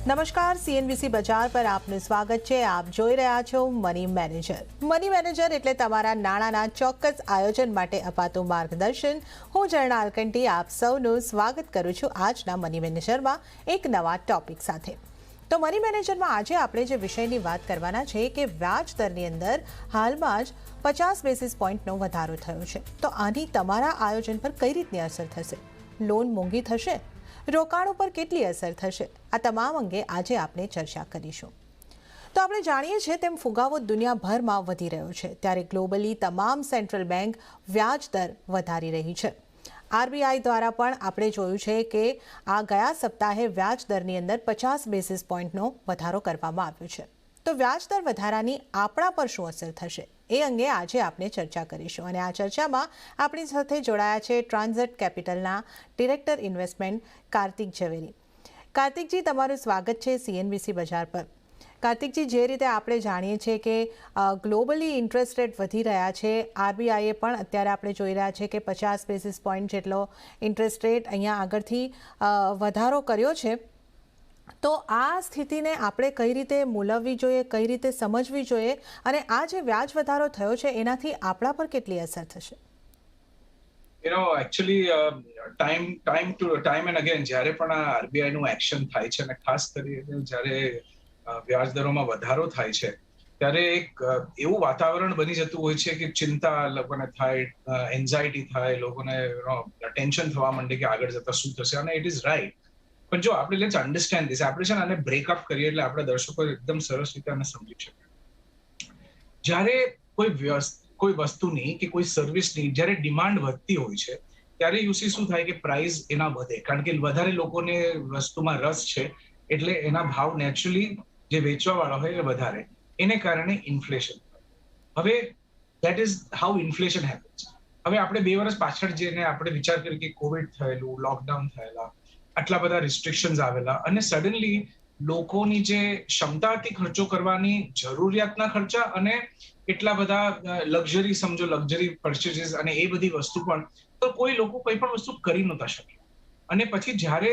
નમસ્કાર, સીએનબીસી બજાર પર આપનું સ્વાગત છે। આપ જોઈ રહ્યા છો મની મેનેજર। મની મેનેજર એટલે તમારા નાણાંના ચોક્કસ આયોજન માટે અપાતું માર્ગદર્શન। હું ઝરણા અલકંટી આપ સૌનું સ્વાગત કરું છું આજના મની મેનેજરમાં એક નવા ટોપિક સાથે। તો મની મેનેજરમાં આજે આપણે જે વિષયની વાત કરવાના છે કે વ્યાજ દરની અંદર હાલમાં જ 50 બેસિસ પોઈન્ટનો વધારો થયો છે। તો આની તમારા આયોજન પર કઈ રીતની અસર થશે? લોન મોંઘી થશે? રોકાણ ઉપર કેટલી અસર થશે? આ તમામ અંગે આજે આપણે ચર્ચા કરીશું। તો આપણે જાણીએ છીએ તેમ ફુગાવો દુનિયાભરમાં વધી રહ્યો છે, ત્યારે ગ્લોબલી તમામ સેન્ટ્રલ બેંક વ્યાજ દર વધારી રહી છે। આરબીઆઈ દ્વારા પણ આપણે જોયું છે કે આ ગયા સપ્તાહે વ્યાજ દરની અંદર 50 બેસિસ પોઈન્ટનો વધારો કરવામાં આવ્યો છે। તો વ્યાજ દર વધારાની આપણા પર શું અસર થશે એ અંગે આજે આપણે ચર્ચા કરીશું અને આ ચર્ચામાં આપણી સાથે જોડાયા છે ટ્રાન્ઝેક્ટ કેપિટલના ડિરેક્ટર ઇન્વેસ્ટમેન્ટ કાર્તિક ઝવેરી। કાર્તિકજી, તમારું સ્વાગત છે સીએનબીસી બજાર પર। કાર્તિકજી, જે રીતે આપણે જાણીએ છીએ કે ગ્લોબલી ઇન્ટરેસ્ટ રેટ વધી રહ્યા છે, આરબીઆઈએ પણ અત્યારે આપણે જોઈ રહ્યા છે કે 50 બેસિસ પોઈન્ટ જેટલો ઇન્ટરેસ્ટ રેટ અહીંયા આગળથી વધારો કર્યો છે। તો આ સ્થિતિને આપણે કઈ રીતે મૂલવવી જોઈએ, કઈ રીતે સમજવી જોઈએ અને આ જે વ્યાજ વધારો થયો છે એનાથી આપણા પર કેટલી અસર થશે? Actually, time and again, જ્યારે પણ આ આરબીઆઈ નું એક્શન થાય છે અને ખાસ કરીને જ્યારે વ્યાજ દરોમાં વધારો થાય છે ત્યારે એક એવું વાતાવરણ બની જતું હોય છે કે ચિંતા લોકોને થાય, એન્ઝાયટી થાય, લોકોને ટેન્શન થવા માંડે કે આગળ જતા શું થશે, અને ઇટ ઇઝ રાઈટ। પણ જો આપણે લેટ્સ અન્ડરસ્ટેન્ડ ધીસ, આપણે છે ને આને બ્રેકઅપ કરીએ એટલે આપણા દર્શકો એકદમ સરસ રીતે આને સમજી શકે। જ્યારે કોઈ વસ્તુની કે કોઈ સર્વિસની જ્યારે ડિમાન્ડ વધતી હોય છે ત્યારે યુસી શું થાય કે પ્રાઇસ એના વધે, કારણ કે વધારે લોકોને વસ્તુમાં રસ છે એટલે એના ભાવ નેચરલી જે વેચવા વાળા હોય એ વધારે, એને કારણે ઇન્ફ્લેશન થાય। હવે that is how inflation happens. હવે આપણે 2 વર્ષ પાછળ જઈને આપણે વિચાર કરીએ કે કોવિડ થયેલું, લોકડાઉન થયેલા, આટલા બધા રિસ્ટ્રિક્શન્સ આવેલા અને સડનલી લોકોની જે ક્ષમતા હતી ખર્ચો કરવાની, જરૂરિયાતના ખર્ચા અને એટલા બધા લક્ઝરી, સમજો લક્ઝરી પરચેસીસ અને એ બધી વસ્તુ પણ, તો કોઈ લોકો કોઈ પણ વસ્તુ કરી નહોતા શક્યા। અને પછી જ્યારે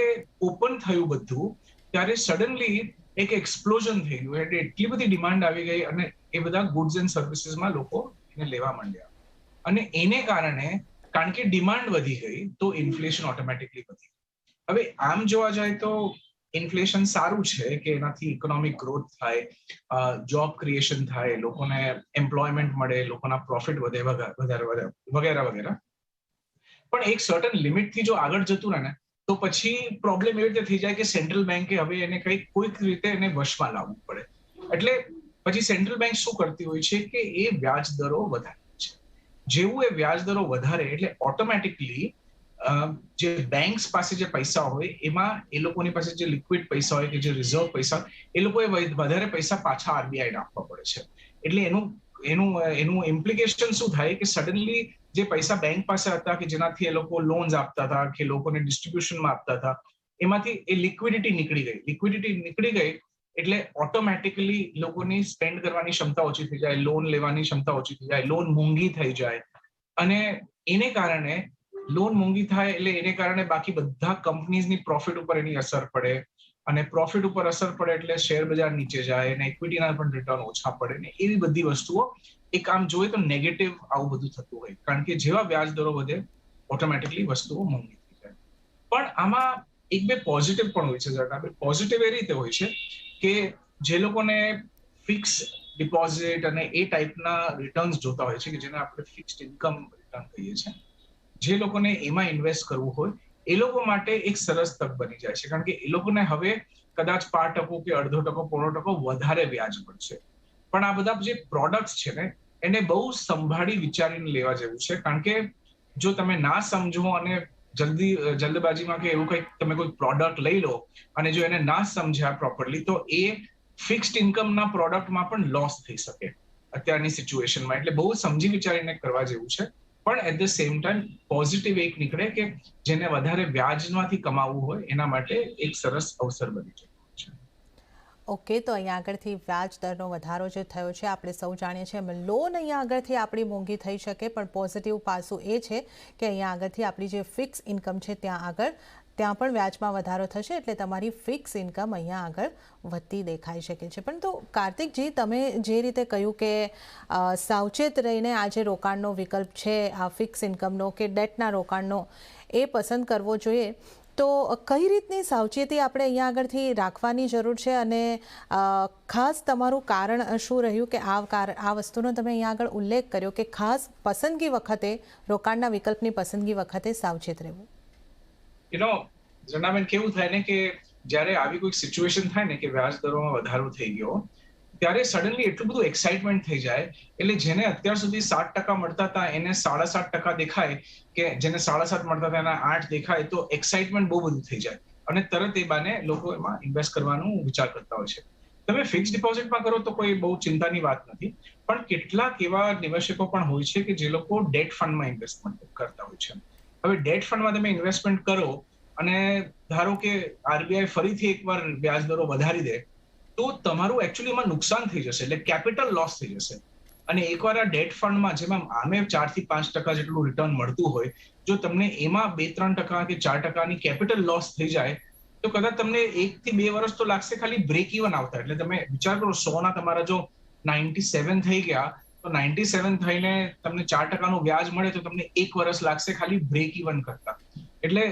ઓપન થયું બધું ત્યારે સડનલી એક એક્સપ્લોઝન થઈ ગયું, એટલે એટલી બધી ડિમાન્ડ આવી ગઈ અને એ બધા ગુડ્સ એન્ડ સર્વિસીસમાં લોકો એને લેવા માંડ્યા અને એને કારણે, કારણ કે ડિમાન્ડ વધી ગઈ તો ઇન્ફ્લેશન ઓટોમેટિકલી વધી ગઈ। હવે આમ જોવા જાય તો ઇન્ફ્લેશન સારું છે કે એનાથી ઇકોનોમિક ગ્રોથ થાય, જોબ ક્રિએશન થાય, લોકોને એમ્પ્લોયમેન્ટ મળે, લોકોના પ્રોફિટ વધે વગેરે વગેરે। પણ એક સર્ટન લિમિટથી જો આગળ જતું રહે ને તો પછી પ્રોબ્લેમ એવી રીતે થઈ જાય કે સેન્ટ્રલ બેન્કે હવે એને કોઈક રીતે એને વશમાં લાવવું પડે। એટલે પછી સેન્ટ્રલ બેન્ક શું કરતી હોય છે કે એ વ્યાજ દરો વધારે છે। જેવું એ વ્યાજ દરો વધારે એટલે ઓટોમેટિકલી જે બેંક્સ પાસે જે પૈસા હોય એમાં એ લોકોની પાસે જે લિક્વિડ પૈસા હોય કે જે રિઝર્વ પૈસા, એ લોકોએ વધારે પૈસા પાછા આરબીઆઈને આપવા પડે છે। એટલે એનું ઇમ્પ્લિકેશન શું થાય કે સડનલી જે પૈસા બેંક પાસે હતા કે જેનાથી એ લોકો લોન્સ આપતા હતા કે લોકોને ડિસ્ટ્રીબ્યુશનમાં આપતા હતા, એમાંથી એ લિક્વિડિટી નીકળી ગઈ એટલે ઓટોમેટિકલી લોકોની સ્પેન્ડ કરવાની ક્ષમતા ઓછી થઈ જાય, લોન લેવાની ક્ષમતા ઓછી થઈ જાય, લોન મોંઘી થઈ જાય અને એને કારણે લોન મોંઘી થાય એટલે એને કારણે બાકી બધા કંપનીઝની પ્રોફિટ ઉપર એની અસર પડે અને પ્રોફિટ ઉપર અસર પડે એટલે શેર બજાર નીચે જાય અને ઇક્વિટીના પણ રિટર્ન ઓછા પડે ને એવી બધી વસ્તુઓ એક આમ જોઈએ તો નેગેટિવ આવું બધું થતું હોય, કારણ કે જેવા વ્યાજ દરો વધે ઓટોમેટિકલી વસ્તુઓ મોંઘી થઈ જાય। પણ આમાં એક બે પોઝિટિવ પણ હોય છે। જરા પોઝિટિવ એ રીતે હોય છે કે જે લોકોને ફિક્સ ડિપોઝિટ અને એ ટાઈપના રિટર્ન્સ જોતા હોય છે કે જેને આપણે ફિક્સ્ડ ઇન્કમ રિટર્ન કહીએ છીએ, જે લોકોને એમાં ઇન્વેસ્ટ કરવું હોય એ લોકો માટે એક સરસ તક બની જાય છે, કારણ કે એ લોકોને હવે કદાચ 5% કે 0.5%, 0.5% વધારે વ્યાજ મળશે। પણ આ બધા જે પ્રોડક્ટ્સ છે ને એને બહુ સંભાળી વિચારીને લેવા જેવું છે, કારણ કે જો તમે ના સમજો અને જલ્દબાજીમાં કે એવું કંઈક તમે કોઈ પ્રોડક્ટ લઈ લો અને જો એને ના સમજ્યા પ્રોપરલી તો એ ફિક્સ્ડ ઇન્કમના પ્રોડક્ટમાં પણ લોસ થઈ શકે અત્યારની સિચ્યુએશનમાં। એટલે બહુ સમજી વિચારીને કરવા જેવું છે। પણ at the same time positive એક નીકળે કે જેને વધારે વ્યાજમાંથી કમાવવું હોય એના માટે એક સરસ અવસર બની જાય છે। ઓકે, તો અહીંયા આગળથી વ્યાજ દરનો વધારો જે થયો છે આપણે સૌ જાણીએ છીએ, લોન અહીંયા આગળથી આપણી મોંઘી થઈ શકે, પણ પોઝિટિવ પાસું એ છે કે અહીંયા આગળથી આપણી જે ફિક્સ ઇન્કમ છે ત્યાં આગળ ત્યાં પણ વ્યાજમાં વધારો થશે એટલે તમારી ફિક્સ ઇન્કમ અહીંયા આગળ વધતી દેખાઈ શકે છે. પરંતુ કાર્તિકજી, તમે જે રીતે કહ્યું કે સાવચેત રહીને આ જે રોકાણનો વિકલ્પ છે આ ફિક્સ ઇન્કમનો કે ડેટના રોકાણનો એ પસંદ કરવો જોઈએ, તો કઈ રીતની સાવચેતી આપણે અહીંયા આગળથી રાખવાની જરૂર છે અને ખાસ તમારું કારણ શું રહ્યું કે આ વસ્તુનો તમે અહીંયા આગળ ઉલ્લેખ કર્યો કે ખાસ પસંદગી વખતે રોકાણના વિકલ્પની પસંદગી વખતે સાવચેત રહેવું? ઝરણાબેન, કેવું થાય ને કે જ્યારે આવી કોઈ સિચ્યુએશન થાય ને કે વ્યાજ દરોમાં વધારો થઈ ગયો, ત્યારે સડનલી એટલું બધું એક્સાઇટમેન્ટ થઈ જાય, એટલે જેને અત્યાર સુધી 7% મળતા હતા એને 7.5% દેખાય, કે જેને 7.5 મળતા હતા એના 8 દેખાય, તો એક્સાઇટમેન્ટ બહુ બધું થઈ જાય અને તરત એ બાને લોકો એમાં ઇન્વેસ્ટ કરવાનું વિચાર કરતા હોય છે. તમે ફિક્સ ડિપોઝિટમાં કરો તો કોઈ બહુ ચિંતાની વાત નથી, પણ કેટલાક એવા નિવેશકો પણ હોય છે કે જે લોકો ડેટ ફંડમાં ઇન્વેસ્ટમેન્ટ કરતા હોય છે. હવે ડેટ ફંડમાં તમે ઇન્વેસ્ટમેન્ટ કરો અને ધારો કે આરબીઆઈ ફરીથી એકવાર વ્યાજ દરો વધારી દે, તો તમારું એકચ્યુઅલી એમાં નુકસાન થઈ જશે, એટલે કેપિટલ લોસ થઈ જશે. અને એકવાર આ ડેટ ફંડમાં જેમાં આમે 4 થી 5% જેટલું રિટર્ન મળતું હોય, જો તમને એમાં 2-3% કે 4%ની કેપિટલ લોસ થઈ જાય, તો કદાચ તમને 1 થી 2 વર્ષ તો લાગશે ખાલી બ્રેક ઇવન આવતા. એટલે તમે વિચાર કરો, 100 તમારા જો 97 થઈ ગયા, તો 97 થઈને તમને 4%નું વ્યાજ મળે તો તમને 1 વર્ષ લાગશે ખાલી બ્રેક ઇવન કરતા. એટલે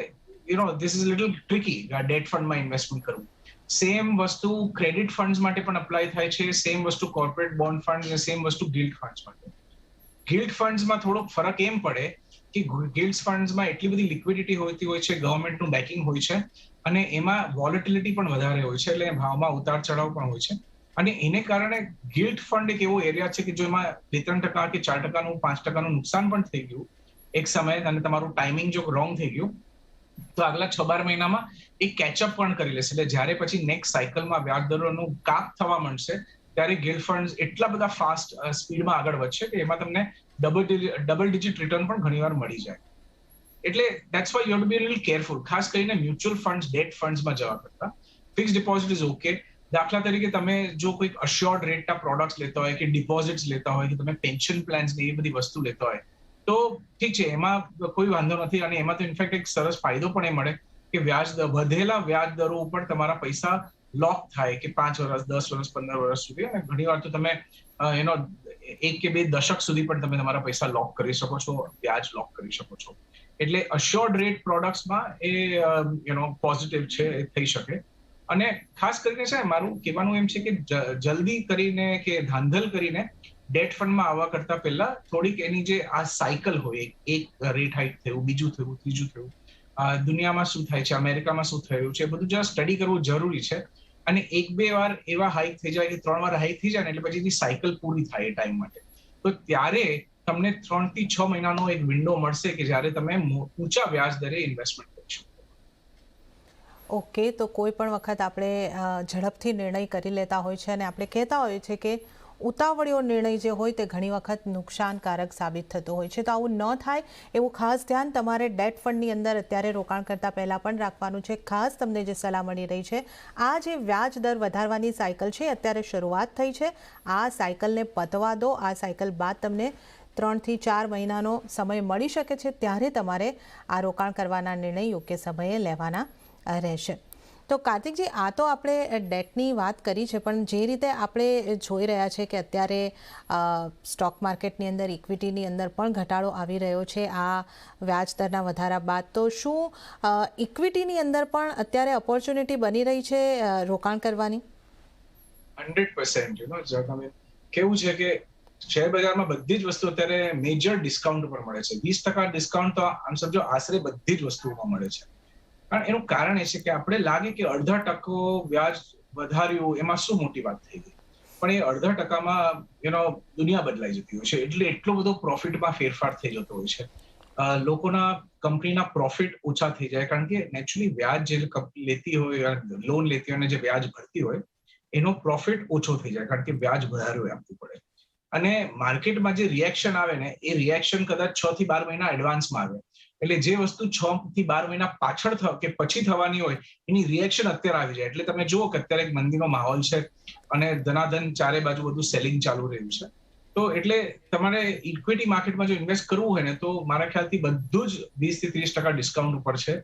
this is little tricky date ફંડમાં ઇન્વેસ્ટમેન્ટ કરવું. સેમ વસ્તુ ક્રેડિટ ફંડ્સ માટે પણ અપ્લાય થાય છે, સેમ વસ્તુ કોર્પોરેટ બોન્ડ ફંડ અને સેમ વસ્તુ ગિલ્ડ ફંડ્સ માટે. ગિલ્ડ ફંડ્સમાં થોડોક ફરક એમ પડે કે ગિલ્ડ ફંડ્સમાં એટલી બધી લિક્વિડિટી હોતી હોય છે, ગવર્મેન્ટનું બેકિંગ હોય છે અને એમાં વોલેટિલિટી પણ વધારે હોય છે, એટલે ભાવમાં ઉતાર ચઢાવ પણ હોય છે. અને એને કારણે ગિલ્ડ ફંડ એક એવો એરિયા છે કે જો એમાં 2-3% કે 4%નું 5%નું નુકસાન પણ થઈ ગયું એક સમયે અને તમારું ટાઈમિંગ જો રોંગ થઈ ગયું, તો આગલા 6-12 મહિનામાં એ કેચઅપ પણ કરી લેશે. એટલે જ્યારે પછી નેક્સ્ટ સાયકલમાં વ્યાજ દરોનું કાપ થવા માંડશે, ત્યારે ગિલ્ડ ફંડ્સ એટલા બધા ફાસ્ટ સ્પીડમાં આગળ વધશે કે એમાં તમને ડબલ ડિજિટ રિટર્ન પણ ઘણીવાર મળી જાય. એટલે that's why you have to be little careful. ખાસ કરીને મ્યુચ્યુઅલ ફંડ્સ, ડેટ ફંડ્સમાં જવા કરતા ફિક્સ ડિપોઝિટ ઇઝ ઓકે. દાખલા તરીકે તમે જો કોઈક અશ્યોર્ડ રેટના પ્રોડક્ટ્સ લેતા હોય કે ડિપોઝિટ્સ લેતા હોય કે તમે પેન્શન પ્લાન્સ ને એ બધી વસ્તુ લેતા હોય, તો ઠીક છે, એમાં કોઈ વાંધો નથી. અને એમાં તો ઇનફેક્ટ એક સરસ ફાયદો પણ એ મળે કે વધેલા વ્યાજ દરો ઉપર તમારા પૈસા લોક થાય કે 5 વર્ષ, 10 વર્ષ, 15 વર્ષ સુધી. અને ઘણી વાર તો તમે 1 કે 2 દશક સુધી પણ તમે તમારા પૈસા લોક કરી શકો છો, વ્યાજ લોક કરી શકો છો. એટલે અશ્યોર્ડ રેટ પ્રોડક્ટ્સમાં એ પોઝિટિવ છે, એ થઈ શકે. અને ખાસ કરીને છે મારું કહેવાનું એમ છે કે જલ્દી કરીને કે ધાંધલ કરીને ડેટ ફંડમાં આવવા કરતા પહેલા થોડીક એની જે આ સાયકલ હોય, એક રેટ હાઇક થયું, બીજું થયું, ત્રીજું થયું, દુનિયામાં શું થાય છે, અમેરિકામાં શું થયું છે, બધું જરા સ્ટડી કરવું જરૂરી છે. અને 1-2 વાર એવા હાઇક થઈ જાય કે 3 વાર હાઇક થઈ જાય ને એટલે પછી એની સાયકલ પૂરી થાય એ ટાઈમ માટે. તો ત્યારે તમને 3 થી 6 મહિનાનો એક વિન્ડો મળશે કે જ્યારે તમે ઊંચા વ્યાજ દરે ઇન્વેસ્ટમેન્ટ કરી શકો. ઓકે, તો કોઈ પણ વખત આપણે ઝડપથી નિર્ણય કરી લેતા હોય છે અને આપણે કહેતા હોઈએ છીએ કે ઉતાવળિયો નિર્ણય જે હોય તે ઘણી વખત નુકસાનકારક સાબિત થતો હોય છે. તો આવું ન થાય એવું ખાસ ધ્યાન તમારે ડેટ ફંડની અંદર અત્યારે રોકાણ કરતાં પહેલાં પણ રાખવાનું છે. ખાસ તમને જે સલાહ મળી રહી છે, આ જે વ્યાજ દર વધારવાની સાયકલ છે અત્યારે શરૂઆત થઈ છે, આ સાયકલને પતવા દો. આ સાયકલ બાદ તમને 3 થી 4 મહિનાનો સમય મળી શકે છે, ત્યારે તમારે આ રોકાણ કરવાના નિર્ણય યોગ્ય સમયે લેવાના રહેશે. તો કાર્તિકજી, આ તો આપણે ડેટની વાત કરી છે, પણ જે રીતે આપણે જોઈ રહ્યા છે કે અત્યારે સ્ટોક માર્કેટની અંદર, ઇક્વિટીની અંદર પણ ઘટાડો આવી રહ્યો છે આ વ્યાજ દરના વધારા બાદ, તો શું ઇક્વિટીની અંદર પણ અત્યારે ઓપોર્ચ્યુનિટી બની રહી છે રોકાણ કરવાની? 100%. કેવું છે કે શેર બજારમાં બધી જ વસ્તુ અત્યારે મેજર ડિસ્કાઉન્ટ પર મળે છે. 20% ડિસ્કાઉન્ટ તો આમ સમજો આશરે બધી જ વસ્તુઓમાં મળે છે. પણ એનું કારણ એ છે કે આપણે લાગે કે 0.5% વ્યાજ વધાર્યું, એમાં શું મોટી વાત થઈ ગઈ. પણ એ 0.5%માં દુનિયા બદલાઈ જતી હોય છે. એટલે એટલો બધો પ્રોફિટમાં ફેરફાર થઈ જતો હોય છે. લોકોના કંપનીના પ્રોફિટ ઓછા થઈ જાય, કારણ કે નેચરલી વ્યાજ જે લેતી હોય, લોન લેતી હોય અને જે વ્યાજ ભરતી હોય, એનો પ્રોફિટ ઓછો થઈ જાય, કારણ કે વ્યાજ વધારે આપવું પડે. અને માર્કેટમાં જે રિએક્શન આવે ને, એ રિએક્શન કદાચ 6 થી 12 મહિના એડવાન્સમાં આવે. એટલે જે વસ્તુ 6 થી 12 મહિના પાછળ કે પછી થવાની હોય, એની રિએક્શન અત્યારે આવી જાય. એટલે તમે જુઓ કે અત્યારે એક મંદીનો માહોલ છે અને ધનાધન ચારે બાજુ બધું સેલિંગ ચાલુ રહ્યું છે. તો એટલે તમારે ઇક્વિટી માર્કેટમાં જો ઇન્વેસ્ટ કરવું હોય ને, તો મારા ખ્યાલથી બધું જ 20 થી 30% ડિસ્કાઉન્ટ ઉપર છે.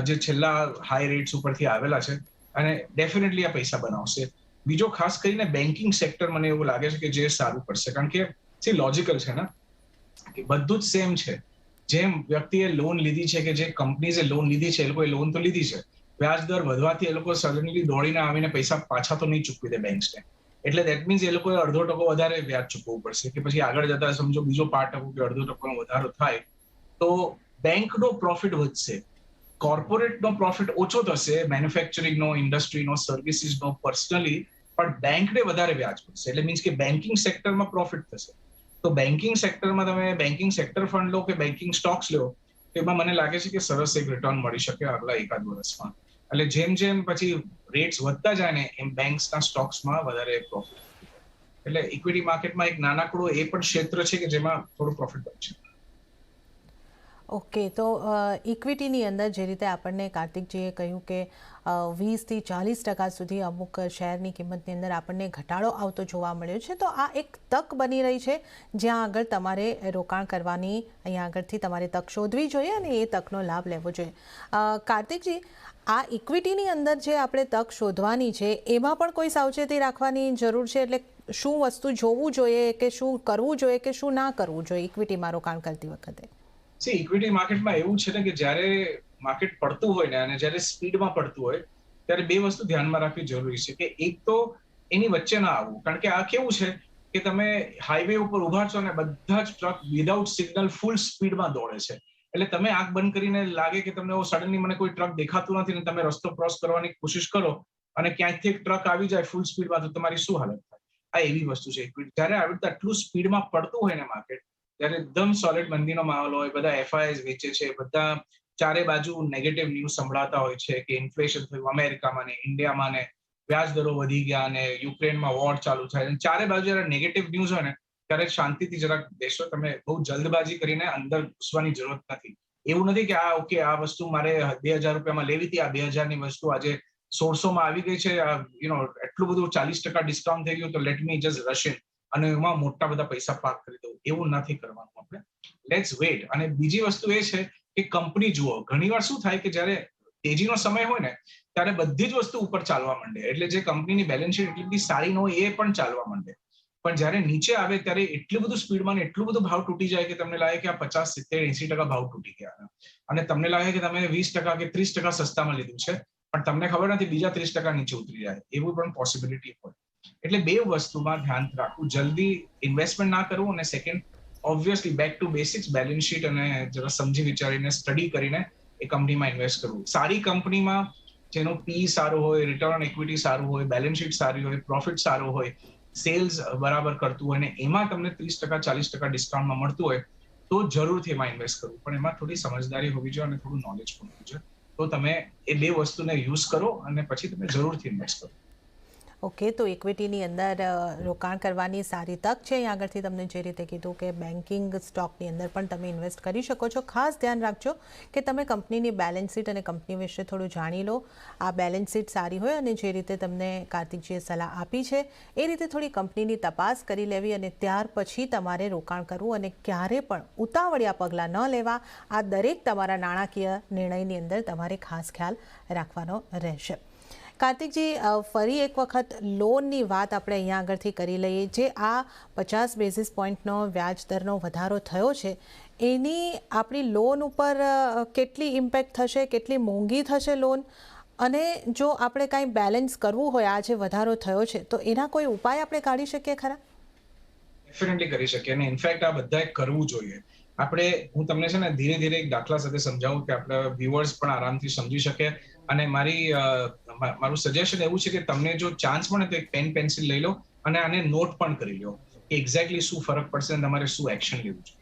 જે છેલ્લા હાઈ રેટ્સ ઉપરથી આવેલા છે, અને ડેફિનેટલી આ પૈસા બનાવશે. બીજો ખાસ કરીને બેન્કિંગ સેક્ટર મને એવું લાગે છે કે જે સારું પડશે, કારણ કે લોજિકલ છે ને કે બધું જ સેમ છે. જેમ વ્યક્તિએ લોન લીધી છે, કે જે કંપનીઝે લોન લીધી છે, એ લોકોએ લોન તો લીધી છે, વ્યાજ દર વધવાથી એ લોકો સડનલી દોડીને આવીને પૈસા પાછા તો નહીં ચૂકવી દે બેંક્સને. એટલે દેટ મીન્સ એ લોકોએ 0.5% વધારે વ્યાજ ચૂકવવું પડશે, કે પછી આગળ જતા સમજો બીજો 5% કે 0.5% વધારો થાય તો બેંકનો પ્રોફિટ વધશે, કોર્પોરેટનો પ્રોફિટ ઓછો થશે, મેન્યુફેક્ચરિંગનો, ઇન્ડસ્ટ્રીનો, સર્વિસીસનો, પર્સનલી, પણ બેંકને વધારે વ્યાજ મળશે. એટલે મીન્સ કે બેન્કિંગ સેક્ટરમાં પ્રોફિટ થશે. તો બેન્કિંગ સેક્ટરમાં તમે બેન્કિંગ સેક્ટર ફંડ લો કે બેન્કિંગ સ્ટોક્સ લો, એમાં મને લાગે છે કે સરસ એક રિટર્ન મળી શકે આગલા એકાદ વર્ષમાં. એટલે જેમ જેમ પછી રેટ્સ વધતા જાય ને એમ બેંક્સના સ્ટોક્સમાં વધારે પ્રોફિટ. એટલે ઇક્વિટી માર્કેટમાં એક નાનકડો એ પણ ક્ષેત્ર છે કે જેમાં થોડું પ્રોફિટ બનશે. ઓકે, તો ઇક્વિટીની અંદર જે રીતે આપણને કાર્તિકજીએ કહ્યું કે 20થી 40% સુધી અમુક શેરની કિંમતની અંદર આપણને ઘટાડો આવતો જોવા મળ્યો છે, તો આ એક તક બની રહી છે જ્યાં આગળ તમારે રોકાણ કરવાની, અહીંયા આગળથી તમારે તક શોધવી જોઈએ અને એ તકનો લાભ લેવો જોઈએ. કાર્તિકજી, આ ઇક્વિટીની અંદર જે આપણે તક શોધવાની છે એમાં પણ કોઈ સાવચેતી રાખવાની જરૂર છે? એટલે શું વસ્તુ જોવું જોઈએ, કે શું કરવું જોઈએ, કે શું ના કરવું જોઈએ ઇક્વિટીમાં રોકાણ કરતી વખતે? ઇક્વિટી માર્કેટમાં એવું છે ને કે જ્યારે માર્કેટ પડતું હોય ને અને જ્યારે સ્પીડમાં પડતું હોય ત્યારે બે વસ્તુ ધ્યાનમાં રાખવી જરૂરી છે, કે એક તો એની વચ્ચે ના આવવું. કારણ કે આ કેવું છે કે તમે હાઈવે ઉપર ઉભા છો અને બધા જ ટ્રક વિધાઉટ સિગ્નલ ફૂલ સ્પીડમાં દોડે છે. એટલે તમે આંખ બંધ કરીને લાગે કે તમને સડનલી મને કોઈ ટ્રક દેખાતું નથી ને તમે રસ્તો ક્રોસ કરવાની કોશિશ કરો અને ક્યાંકથી એક ટ્રક આવી જાય ફૂલ સ્પીડમાં, તો તમારી શું હાલત થાય? આ એવી વસ્તુ છે ઇક્વિટી. જ્યારે આવી રીતે આટલું સ્પીડમાં પડતું હોય ને માર્કેટ, ત્યારે એકદમ સોલિડ મંદીનો માહોલ હોય, બધા એફઆઈએસ વેચે છે, બધા ચારે બાજુ નેગેટિવ ન્યૂઝ સંભળાતા હોય છે કે ઇન્ફ્લેશન થયું અમેરિકામાં ને ઇન્ડિયામાં, ને વ્યાજ દરો વધી ગયા, અને યુક્રેનમાં વોર ચાલુ થાય, ચારે બાજુ જયારે નેગેટિવ ન્યૂઝ હોય ને ત્યારે શાંતિથી જરાક બેસો. તમે બહુ જલ્દબાજી કરીને અંદર ઘૂસવાની જરૂરત નથી. એવું નથી કે ઓકે આ વસ્તુ મારે 2000 રૂપિયામાં લેવી હતી, આ 2000 ની વસ્તુ આજે 1600 આવી ગઈ છે, એટલું બધું 40% ડિસ્કાઉન્ટ થઈ ગયું, તો let me just rush in અને એમાં મોટા બધા પૈસા પાર્ક કરી દઉં. એવું નથી કરવાનું આપણે. Let's wait. અને બીજી વસ્તુ એ છે કે કંપની જુઓ. ઘણીવાર શું થાય કે જ્યારે તેજીનો સમય હોય ને ત્યારે બધી જ વસ્તુ ઉપર ચાલવા માંડે, એટલે જે કંપનીની બેલેન્સ શીટ એટલી બધી સારી ન હોય એ પણ ચાલવા માંડે. પણ જ્યારે નીચે આવે ત્યારે એટલું બધું સ્પીડમાં ને એટલું બધું ભાવ તૂટી જાય કે તમને લાગે કે આ 50, 70, 80% ભાવ તૂટી ગયા, અને તમને લાગે કે તમે 20% કે 30% સસ્તામાં લીધું છે, પણ તમને ખબર નથી બીજા 30% નીચે ઉતરી જાય. એવું પણ પોસિબિલિટી હોય. એટલે બે વસ્તુમાં ધ્યાન રાખવું, જલ્દી ઇન્વેસ્ટમેન્ટ ના કરવું, અને second obviously back to basics, balance sheet અને જરા સમજી વિચારીને સ્ટડી કરીને એ કંપનીમાં ઇન્વેસ્ટ કરવું. સારી કંપનીમાં જેનો પી સારું હોય, રિટર્ન ઓન ઇક્વિટી સારું હોય, બેલેન્સ શીટ સારી હોય, પ્રોફિટ સારું હોય, સેલ્સ બરાબર કરતું હોય, અને એમાં તમને 30%, 40% ડિસ્કાઉન્ટમાં મળતું હોય તો જરૂરથી એમાં ઇન્વેસ્ટ કરવું. પણ એમાં થોડી સમજદારી હોવી જોઈએ અને થોડું નોલેજ પણ હોવું જોઈએ. તો તમે એ બે વસ્તુને યુઝ કરો અને પછી તમે જરૂરથી ઇન્વેસ્ટ કરો. ઓકે, તો ઇક્વિટીની અંદર રોકાણ કરવાની સારી તક છે. અહીં આગળથી તમને જે રીતે કીધું કે બેન્કિંગ સ્ટોકની અંદર પણ તમે ઇન્વેસ્ટ કરી શકો છો. ખાસ ધ્યાન રાખજો કે તમે કંપનીની બેલેન્સ શીટ અને કંપની વિશે થોડું જાણી લો. આ બેલેન્સ શીટ સારી હોય અને જે રીતે તમને કાર્તિકજીએ સલાહ આપી છે એ રીતે થોડી કંપનીની તપાસ કરી લેવી, અને ત્યાર પછી તમારે રોકાણ કરવું, અને ક્યારે પણ ઉતાવળિયા પગલાં ન લેવા. આ દરેક તમારા નાણાકીય નિર્ણયની અંદર તમારે ખાસ ખ્યાલ રાખવાનો રહેશે. કાર્તિકજી, ફરી એક વખત લોનની વાત આપણે અહીંયા આગળથી કરી લઈએ. જે આ 50 બેઝિસ પોઈન્ટનો વ્યાજ દરનો વધારો થયો છે એની આપણી લોન ઉપર કેટલી ઇમ્પેક્ટ થશે, કેટલી મોંઘી થશે લોન, અને જો આપણે કાંઈ બેલેન્સ કરવું હોય, આ જે વધારો થયો છે તો એના કોઈ ઉપાય આપણે કાઢી શકીએ ખરા? ડેફિનેટલી કરી શકીએ, અને ઇનફેક્ટ આ બધાએ કરવું જોઈએ. હું તમને છે ને ધીરે ધીરે એક દાખલા સાથે સમજાવું કે આપણા વ્યુઅર્સ પણ આરામથી સમજી શકે. અને મારું સજેશન એવું છે કે તમને જો ચાન્સ મળે તો એક પેન પેન્સિલ લઈ લો અને આને નોટ પણ કરી લો કે એક્ઝેક્ટલી શું ફરક પડશે અને તમારે શું એક્શન લેવું છે.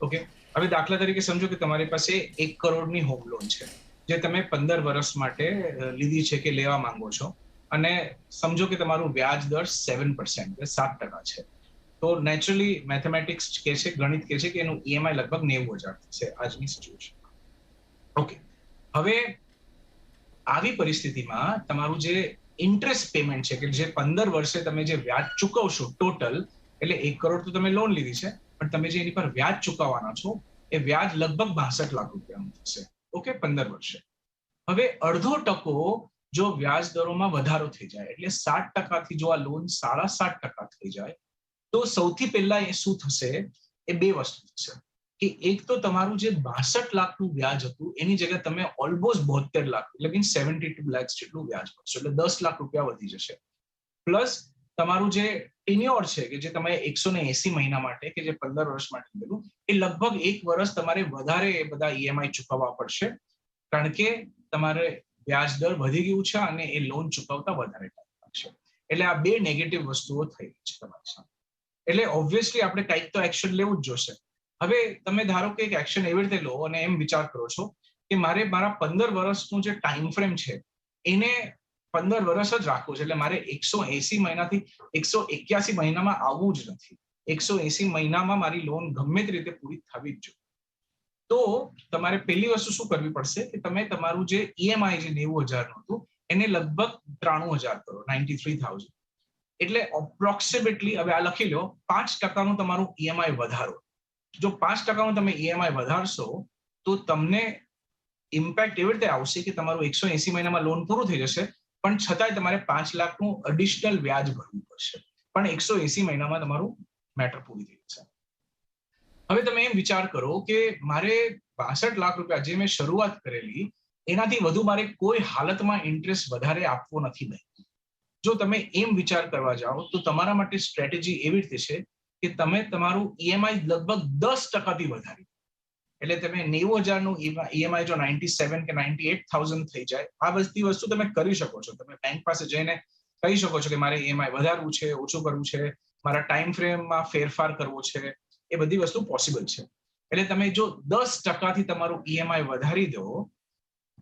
ઓકે, હવે દાખલા તરીકે સમજો કે તમારી પાસે 1 કરોડની હોમ લોન છે જે તમે 15 વર્ષ માટે લીધી છે કે લેવા માંગો છો, અને સમજો કે તમારું વ્યાજ દર 7%, 7% છે. તો નેચરલી મેથેમેટિક્સ કે છે, ગણિત કે છે કે એનું ઈએમઆઈ લગભગ 90,000 થશે આજની સિચ્યુએશન. ઓકે, હવે આવી પરિસ્થિતિમાં તમારું જે ઇન્ટરેસ્ટ પેમેન્ટ છે કે જે 15 વર્ષે તમે જે વ્યાજ ચૂકવશો ટોટલ, એટલે 1 કરોડ તો તમે લોન લીધી છે, પણ તમે જે એની પર વ્યાજ ચૂકવવાના છો એ વ્યાજ લગભગ 62 લાખ રૂપિયાનું થશે. ઓકે, 15 વર્ષે. હવે અડધો ટકો જો વ્યાજ દરોમાં વધારો થઈ જાય એટલે 7% જો આ લોન 7.5% થઈ જાય તો સૌથી પહેલા એ શું થશે એ બે વસ્તુ થશે કે એક તો તમારું જે 62 લાખનું વ્યાજ હતું એની જગ્યાએ તમે ઓલમોસ્ટ 72 લાખ એટલે મીન 72 લાખ જેટલું વ્યાજ ભરશો એટલે 10 લાખ રૂપિયા વધી જશે પ્લસ તમારું જે ટેન્યોર છે કે જે તમે 180 મહિના માટે કે જે 15 વર્ષ માટે લીધેલું એ લગભગ 1 વર્ષ તમારે વધારે એ બધા ઈએમઆઈ ચૂકવવા પડશે કારણ કે તમારે વ્યાજ દર વધી ગયું છે અને એ લોન ચૂકવતા વધારે ટાઈમ લાગશે એટલે આ બે નેગેટિવ વસ્તુઓ થઈ ગઈ છે તમારી સામે એટલે ઓબ્વિયસલી આપણે કંઈક તો એક્શન લેવું જ જોશે હવે તમે ધારો કે એક એક્શન એવી રીતે લો અને એમ વિચાર કરો છો કે મારે મારા 15 વર્ષનું જે ટાઈમ ફ્રેમ છે એને 15 વર્ષ જ રાખવું છે એટલે મારે 180 મહિનાથી 181 મહિનામાં આવવું જ નથી 180 મહિનામાં મારી લોન ગમે તે રીતે પૂરી થવી જ જોઈએ તો તમારે પહેલી વસ્તુ શું કરવી પડશે કે તમે તમારું જે ઈએમઆઈ જે 90,000 નું હતું એને લગભગ 93,000 કરો 93,000 એટલે અપ્રોક્સિમેટલી હવે આ લખી લો 5% તમારું ઈએમઆઈ વધારો જો 5% તમે ઈએમઆઈ વધારશો તો તમને ઇમ્પેક્ટ એવી રીતે આવશે કે તમારું 180 મહિનામાં લોન પૂરું થઈ જશે પણ છતાંય તમારે 5 લાખનું એડિશનલ વ્યાજ ભરવું પડશે પણ 180 મહિનામાં તમારું મેટર પૂરી થઈ જશે હવે તમે એમ વિચાર કરો કે મારે 62 લાખ રૂપિયા જે મેં શરૂઆત કરેલી એનાથી વધુ મારે કોઈ હાલતમાં ઇન્ટરેસ્ટ વધારે આપવો નથી બહેન જો તમે એમ વિચાર કરવા જાઓ તો તમારા માટે સ્ટ્રેટેજી એવી રીતે છે કે તમે તમારું ઈએમઆઈ લગભગ 10%થી વધારી એટલે તમે 90,000 નું ઈએમઆઈ જો 97 કે 98,000 થઈ જાય આ બધી વસ્તુ તમે કરી શકો છો તમે બેંક પાસે જઈને કહી શકો છો કે મારે ઈએમઆઈ વધારવું છે ઓછું કરવું છે મારા ટાઈમ ફ્રેમમાં ફેરફાર કરવો છે એ બધી વસ્તુ પોસિબલ છે એટલે તમે જો 10%થી તમારું ઈએમઆઈ વધારી દો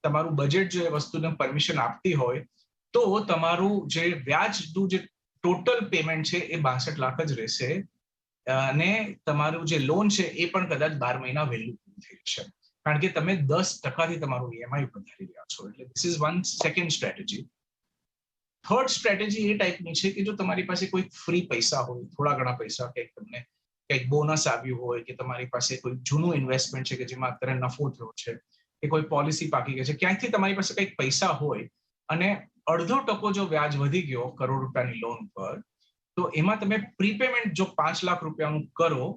તમારું બજેટ જો એ વસ્તુને પરમિશન આપતી હોય તો તમારું જે વ્યાજનું જે ટોટલ પેમેન્ટ છે એ 62 લાખ જ રહેશે અને તમારું જે લોન છે એ પણ કદાચ 12 મહિના વહેલું પૂરું થઈ જશે કારણ કે તમે 10%થી તમારું ઈએમઆઈ વધારી રહ્યા છો એટલે this is one second strategy third strategy એ ટાઈપની છે કે જો તમારી પાસે કોઈ ફ્રી પૈસા હોય થોડા ઘણા પૈસા કંઈક તમને કંઈક બોનસ આવ્યું હોય કે તમારી પાસે કોઈ જૂનું ઇન્વેસ્ટમેન્ટ છે કે જેમાં અત્યારે નફો થયો છે કે કોઈ પોલિસી પાકી ગઈ છે ક્યાંકથી તમારી પાસે કંઈક પૈસા હોય અને અડધો ટકો જો વ્યાજ વધી ગયો કરોડ રૂપિયાની લોન પર તો એમાં તમે પ્રીપેમેન્ટ જો 5 લાખ રૂપિયાનું કરો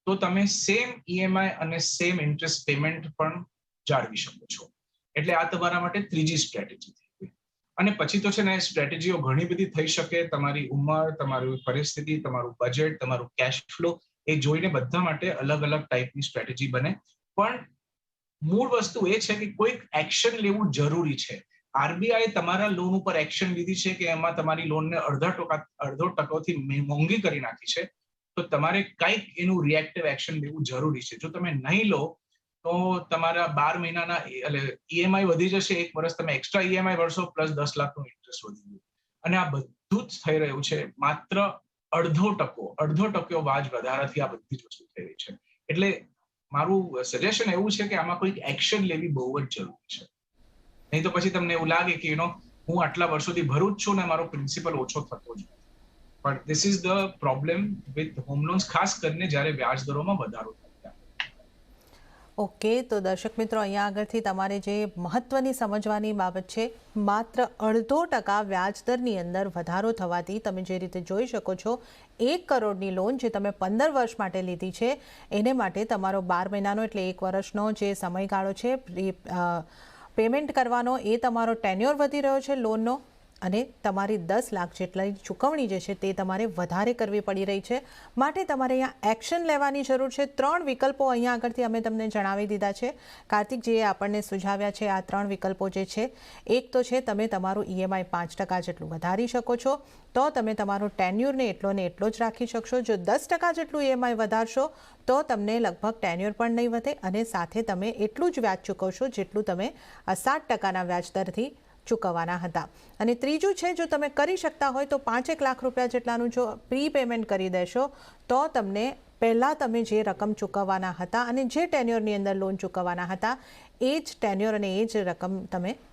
તો તમે સેમ ઈએમઆઈ અને સેમ ઇન્ટરેસ્ટ પેમેન્ટ પણ જાળવી શકો છો એટલે આ તમારા માટે ત્રીજી સ્ટ્રેટેજી થઈ ગઈ અને પછી તો છે ને સ્ટ્રેટેજીઓ ઘણી બધી થઈ શકે તમારી ઉંમર તમારી પરિસ્થિતિ તમારું બજેટ તમારું કેશ ફ્લો એ જોઈને બધા માટે અલગ અલગ ટાઈપની સ્ટ્રેટેજી બને પણ મૂળ વસ્તુ એ છે કે કોઈક એક્શન લેવું જરૂરી છે આરબીઆઈ તમારા લોન ઉપર એક્શન લીધી છે કે એમાં તમારી લોનને અડધો ટકોથી મોંઘી કરી નાખી છે તો તમારે કંઈક એનું રિએક્ટિવ એક્શન લેવું જરૂરી છે જો તમે નહીં લો તો તમારા 12 મહિનાના એટલે ઈએમઆઈ વધી જશે એક વર્ષ તમે એક્સ્ટ્રા ઈએમઆઈ ભરશો પ્લસ 10 લાખનું ઇન્ટરેસ્ટ વધી ગયું અને આ બધું જ થઈ રહ્યું છે માત્ર અડધો ટકો વ્યાજ વધારાથી આ બધી જ વસ્તુ થઈ રહી છે એટલે મારું સજેશન એવું છે કે આમાં કોઈક એક્શન લેવી બહુ જ જરૂરી છે નહીં તો પછી તમને એવું લાગે કે હું આટલા વર્ષોથી ભરું જ છું ને મારો પ્રિન્સિપલ ઓછો થતો જ પણ this is the problem with home loans ખાસ કરીને જ્યારે વ્યાજ દરોમાં વધારો થાય ઓકે તો દર્શક મિત્રો અહીંયા આગળથી તમારે જે મહત્વની સમજવાની બાબત છે માત્ર 0.5% વ્યાજદરની અંદર વધારો થવાથી તમે જે રીતે જોઈ શકો છો 1 કરોડની લોન જે તમે 15 વર્ષ માટે લીધી છે એને માટે તમારો 12 મહિનાનો એટલે 1 વર્ષનો જે સમયગાળો છે પેમેન્ટ કરવાનો એ તમારો ટેન્યોર વધી રહ્યો છે લોનનો અને તમારી 10 લાખ જેટલી ચૂકવણી જે છે તે તમારે વધારે કરવી પડી રહી છે માટે તમારે અહીંયા એક્શન લેવાની જરૂર છે 3 વિકલ્પો અહીંયા આગળથી અમે તમને જણાવી દીધા છે કાર્તિકજીએ આપણને સુઝાવ્યા છે આ 3 વિકલ્પો જે છે એક તો છે તમે તમારું ઈએમઆઈ 5% જેટલું વધારી શકો છો તો તમે તમારું ટેન્યુરને એટલો ને એટલો જ રાખી શકશો જો 10% જેટલું ઈએમઆઈ વધારશો તો તમને લગભગ ટેન્યુર પણ નહીં વધે અને સાથે તમે એટલું જ વ્યાજ ચૂકવશો જેટલું તમે 7%ના વ્યાજ દરથી ચૂકવવાના હતા અને ત્રીજું છે જો તમે કરી શકતા હોય તો 5 લાખ રૂપિયા જેટલાનું જો પ્રી પેમેન્ટ કરી દેશો તો તમને પહેલાં તમે જે રકમ ચૂકવવાના હતા અને જે ટેન્યોરની અંદર લોન ચૂકવવાના હતા એ જ ટેન્યોર અને એ જ રકમ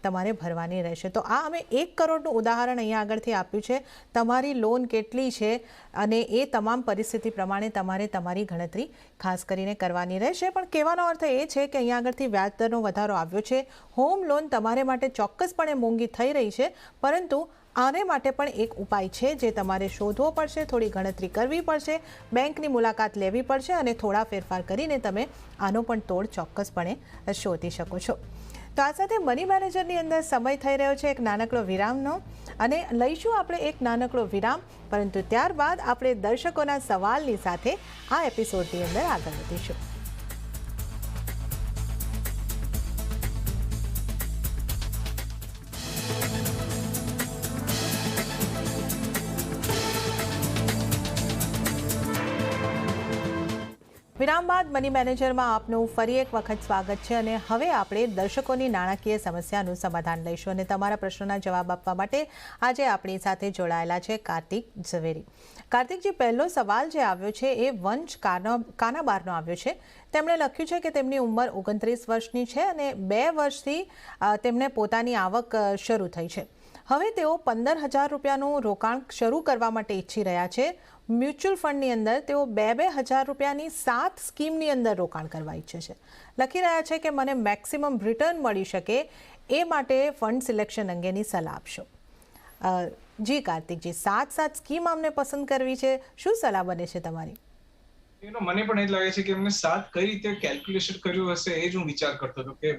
તમારે ભરવાની રહેશે. તો આ અમે 1 કરોડનું ઉદાહરણ અહીંયા આગળથી આપ્યું છે. તમારી લોન કેટલી છે અને એ તમામ પરિસ્થિતિ પ્રમાણે તમારે તમારી ગણતરી ખાસ કરીને કરવાની રહેશે. પણ કહેવાનો અર્થ એ છે કે અહીંયા આગળથી વ્યાજદરનો વધારો આવ્યો છે. હોમ લોન તમારે માટે ચોક્કસપણે મોંઘી થઈ રહી છે, પરંતુ આને માટે પણ એક ઉપાય છે જે તમારે શોધવો પડશે, થોડી ગણતરી કરવી પડશે, બેંકની મુલાકાત લેવી પડશે અને થોડા ફેરફાર કરીને તમે આનો પણ તોડ ચોક્કસપણે શોધી શકો છો. તો આ સાથે મની મેનેજરની અંદર સમય થઈ રહ્યો છે એક નાનકડો વિરામનો, અને લઈશું આપણે એક નાનકડો વિરામ, પરંતુ ત્યારબાદ આપણે દર્શકોના સવાલની સાથે આ એપિસોડની અંદર આગળ વધીશું. વિરામ બાદ મની મેનેજરમાં આપનું ફરી એક વખત સ્વાગત છે, અને હવે આપણે દર્શકોની નાણાકીય સમસ્યાનું સમાધાન લઈશું. અને તમારા પ્રશ્નોના જવાબ આપવા માટે આજે આપણી સાથે જોડાયેલા છે કાર્તિક ઝવેરી. કાર્તિકજી, પહેલો સવાલ જે આવ્યો છે એ વંશ કાનાબારનો આવ્યો છે. તેમણે લખ્યું છે કે તેમની ઉંમર 29 વર્ષની છે અને 2 વર્ષથી તેમને પોતાની આવક શરૂ થઈ છે. હવે તેઓ 15,000 રૂપિયાનું રોકાણ શરૂ કરવા માટે ઈચ્છી રહ્યા છે. મ્યુચ્યુઅલ ફંડની અંદર તેઓ 2,000 રૂપિયાની 7 સ્કીમની અંદર રોકાણ કરવા ઈચ્છે છે. લખી રહ્યા છે કે મને મેક્સિમમ રિટર્ન મળી શકે એ માટે ફંડ સિલેક્શન અંગેની સલાહ આપશો. જી કાર્તિકજી, 7 સ્કીમ અમને પસંદ કરવી છે, શું સલાહ બને છે તમારી? મને પણ એ જ લાગે છે કે એમને 7 કઈ રીતે કેલ્ક્યુલેશન કર્યું હશે એ જ હું વિચાર કરતો હતો કે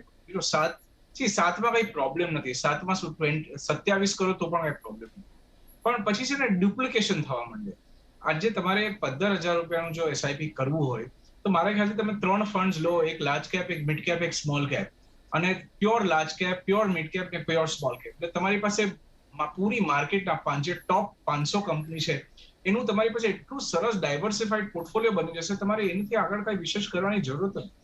7માં કઈ પ્રોબ્લેમ નથી. 7માં શું 27 કરો તો પણ કઈ પ્રોબ્લેમ નથી, પણ પછી છે ને ડુપ્લિકેશન થવા માંડે. આજે તમારે 15,000 રૂપિયાનું જો એસઆઈપી કરવું હોય તો મારા ખ્યાલથી તમે 3 ફંડ્સ લો, એક લાર્જ કેપ, એક મિડ કેપ, એક સ્મોલ કેપ, અને pure large cap, pure mid cap કે પ્યોર સ્મોલ કેપ. એટલે તમારી પાસે પૂરી માર્કેટના જે ટોપ 500 કંપની છે એનું તમારી પાસે એટલું સરસ ડાયવર્સિફાઈડ પોર્ટફોલિયો બની જશે, તમારે એનાથી આગળ કઈ વિશેષ કરવાની જરૂરત નથી.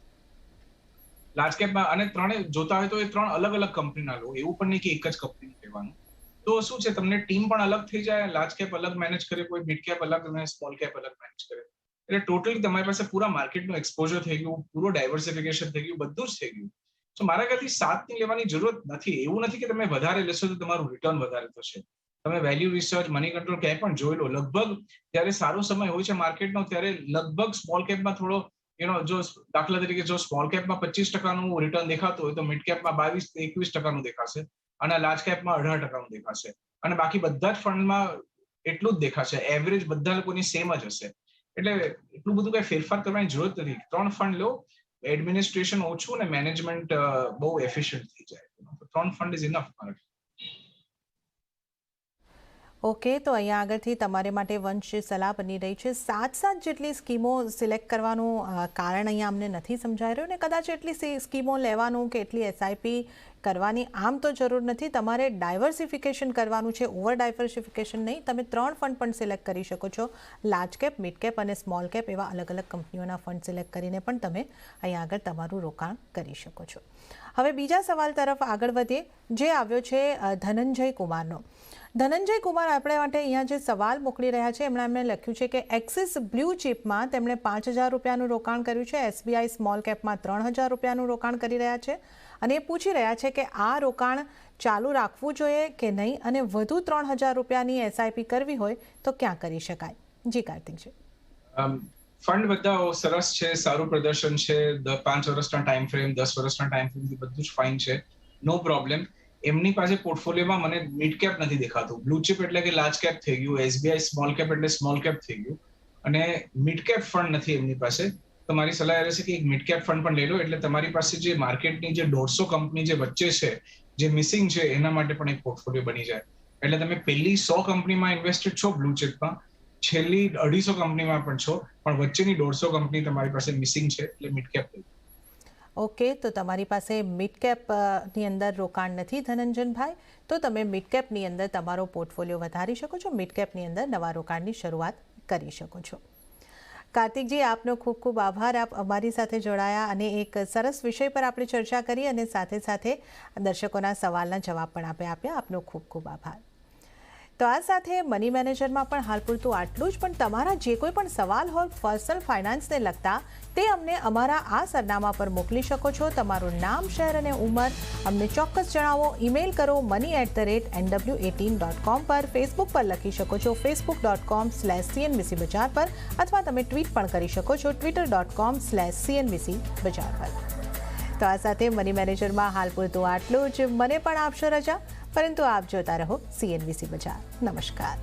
લાર્જ કેપમાં અને 3 જોતા હોય તો એ 3 અલગ અલગ કંપનીના લો, એવું પણ નહીં કે એક જ કંપની લેવાનું. તો શું છે, તમને ટીમ પણ અલગ થઈ જાય, લાર્જ કેપ અલગ મેનેજ કરે, કોઈ મિડ કેપ અલગ અને સ્મોલ કેપ અલગ મેનેજ કરે. એટલે ટોટલી તમારી પાસે પૂરા માર્કેટનું એક્સપોઝર થઈ ગયું, પૂરો ડાયવર્સિફિકેશન થઈ ગયું, બધું જ થઈ ગયું. તો મારા ખ્યાલથી 7ની લેવાની જરૂરત નથી. એવું નથી કે તમે વધારે લેશો તો તમારું રિટર્ન વધારે થશે. તમે વેલ્યુ રિસર્ચ, મની કંટ્રોલ ક્યાંય પણ જોઈ લો, લગભગ જ્યારે સારો સમય હોય છે માર્કેટનો ત્યારે લગભગ સ્મોલ કેપમાં થોડો જો દાખલા તરીકે જો સ્મોલ કેપમાં 25% રિટર્ન દેખાતું હોય તો મિડ કેપમાં 22-21% દેખાશે અને લાર્જ કેપમાં 18% દેખાશે, અને બાકી બધા જ ફંડમાં એટલું જ દેખાશે. એવરેજ બધા લોકોની સેમ જ હશે. એટલે એટલું બધું કઈ ફેરફાર કરવાની જરૂરત નથી. 3 ફંડ લો, એડમિનિસ્ટ્રેશન ઓછું અને મેનેજમેન્ટ બહુ એફિશિયન્ટ થઈ જાય. 3 ફંડ ઇઝ ઇનફ. ઓકે, તો અહીંયા આગળથી તમારે માટે વંશ સલાહ બની રહી છે. 7 જેટલી સ્કીમો સિલેક્ટ કરવાનું કારણ અહીંયા અમને નથી સમજાઈ રહ્યું, ને કદાચ એટલી સ્કીમો લેવાનું કે એટલી એસઆઈપી કરવાની આમ તો જરૂર નથી. તમારે ડાયવર્સિફિકેશન કરવાનું છે, ઓવર ડાયવર્સિફિકેશન નહીં. તમે 3 ફંડ પણ સિલેક્ટ કરી શકો છો, લાર્જ કેપ, મિડ કેપ અને સ્મોલ કેપ, એવા અલગ અલગ કંપનીઓના ફંડ સિલેક્ટ કરીને પણ તમે અહીંયા આગળ તમારું રોકાણ કરી શકો છો. હવે બીજા સવાલ તરફ આગળ વધીએ, જે આવ્યો છે ધનંજય કુમારનો. ધનંજય કુમાર આપણે માટે અહીંયા જે સવાલ મોકલી રહ્યા છે એમણે લખ્યું છે કે એક્સિસ બ્લુ ચીપમાં તેમણે 5,000 રૂપિયાનું રોકાણ કર્યું છે, એસબીઆઈ સ્મોલ કેપમાં 3,000 રૂપિયાનું રોકાણ કરી રહ્યા છે, અને એ પૂછી રહ્યા છે કે આ રોકાણ ચાલુ રાખવું જોઈએ કે નહીં, અને વધુ 3,000 રૂપિયાની એસઆઈપી કરવી હોય તો ક્યાં કરી શકાય? જી કાર્તિકજી. ફંડ બધા સરસ છે, સારું પ્રદર્શન છે, 5 વર્ષના ટાઈમ ફ્રેમ, 10 વર્ષના ટાઈમ ફ્રેમ, બધું જ ફાઇન છે, નો પ્રોબ્લેમ. એમની પાસે પોર્ટફોલિયોમાં મને મિડ કેપ નથી દેખાતું. બ્લુ ચીપ એટલે કે લાર્જ કેપ થઈ ગયું, એસબીઆઈ સ્મોલ કેપ એટલે સ્મોલ કેપ થઈ ગયું, અને મિડ કેપ ફંડ નથી એમની પાસે. તો મારી સલાહ એ રહેશે કે એક મિડ કેપ ફંડ પણ લઈ લો, એટલે તમારી પાસે જે માર્કેટની જે 150 કંપની જે વચ્ચે છે, જે મિસિંગ છે, એના માટે પણ એક પોર્ટફોલિયો બની જાય. એટલે તમે પહેલી 100 કંપનીમાં ઇન્વેસ્ટેડ છો બ્લુ ચીપમાં, છેલ્લી 250 કંપનીમાં પણ છો, પણ વચ્ચેની 150 કંપની તમારી પાસે મિસિંગ છે, એટલે મિડ કેપ લઈ. ઓકે, તો તમારી પાસે મિડ કેપની અંદર રોકાણ નથી ધનંજનભાઈ, તો તમે મિડ કેપની અંદર તમારો પોર્ટફોલિયો વધારી શકો છો, મિડ કેપની અંદર નવા રોકાણની શરૂઆત કરી શકો છો. કાર્તિકજી, આપનો ખૂબ ખૂબ આભાર. આપ અમારી સાથે જોડાયા અને એક સરસ વિષય પર આપણે ચર્ચા કરી અને સાથે સાથે દર્શકોના સવાલના જવાબ પણ આપ્યા. આપનો ખૂબ ખૂબ આભાર. તો આ સાથે મની મેનેજરમાં પણ હાલ પૂરતું આટલું જ. પણ તમારા જે કોઈ પણ સવાલ હોય પર્સનલ ફાઇનાન્સને લગતા તે અમને અમારા આ સરનામા પર મોકલી શકો છો. તમારું નામ, શહેર અને ઉંમર અમને ચોક્કસ જણાવો. ઈમેલ કરો money@nw18.com પર. ફેસબુક પર લખી શકો છો facebook.com/cnbc બજાર પર, અથવા તમે ટ્વીટ પણ કરી શકો છો twitter.com/cnbc બજાર પર. તો આ સાથે મની મેનેજરમાં હાલ પૂરતું આટલું જ. મને પણ આપશો રજા, પરંતુ આપ જોતા રહો CNBC બજાર. નમસ્કાર.